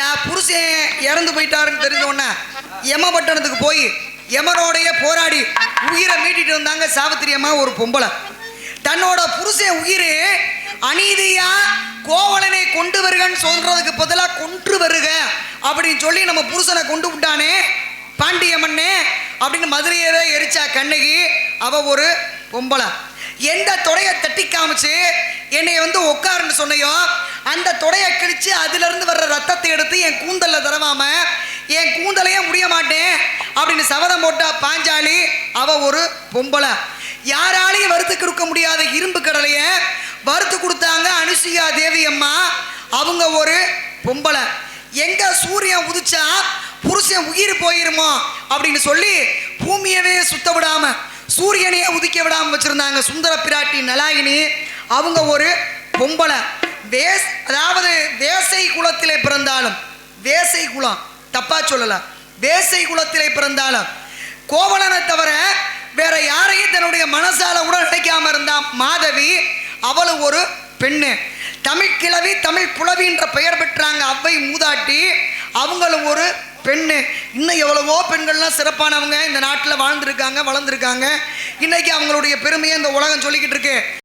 புருஷன் இறந்து போயிட்டாருன்னு தெரிஞ்ச உடனே யமபட்டணத்துக்கு போய் யமனோடைய போராடி உயிரை மீட்டிட்டு வந்தாங்க சாவித்திரி அம்மா. ஒரு பொம்பளை தன்னோட புருஷன் உயிர் அநீதியா கோவலனை கொண்டு வருகன்னு சொல்றதுக்கு பதிலாக கொன்று வருக அப்படின்னு சொல்லி நம்ம புருஷனை கொண்டு விட்டானே பாண்டிய மண்ணே அப்படின்னு மதுரையவே எரிச்சா கண்ணகி. அவ ஒரு பொம்பளை. எந்த தொடையை தட்டி காமிச்சு என்னை உட்காருன்னு சொன்னையோ அந்த தொடையை கிழிச்சு அதுல இருந்து வர்ற ரத்தத்தை எடுத்து என் கூந்தல்ல தரவாம என் கூந்தலையே முடிய மாட்டேன் அப்படின்னு சபதம் போட்டா பாஞ்சாலி. அவ ஒரு பொம்பளை. யாராலையும் வறுத்து கொடுக்க முடியாத இரும்பு கடலைய வறுத்து கொடுத்தாங்க அனுசுயா தேவி அம்மா. அவங்க ஒரு பொம்பளை. எங்க சூரியன் உதிச்சா புருஷன் உயிர் போயிருமோ அப்படின்னு சொல்லி பூமியவே சுத்த விடாம சூரியனையே உதிக்க விடாம வச்சிருந்தாங்க சுந்தர பிராட்டி நலாயினி. அவங்க ஒரு பொம்பளை. அதாவது வேசை குலத்திலே பிறந்தாலும், வேசை குலம் தப்பா சொல்லல, வேசை குலத்திலே பிறந்தாலும் கோவலனை தவிர வேற யாரையும் தன்னுடைய மனசால கூட நினைக்காம இருந்தா மாதவி. அவளும் ஒரு பெண்ணு. தமிழ் கிழவி தமிழ் புலவின்ற பெயர் பெற்றாங்க அவ்வை மூதாட்டி. அவங்களும் ஒரு பெண்ணு. இன்னும் எவ்வளவோ பெண்கள்லாம் சிறப்பானவங்க இந்த நாட்டில் வாழ்ந்துருக்காங்க வளர்ந்துருக்காங்க. இன்னைக்கு அவங்களுடைய பெருமையை இந்த உலகம் சொல்லிக்கிட்டு இருக்கு.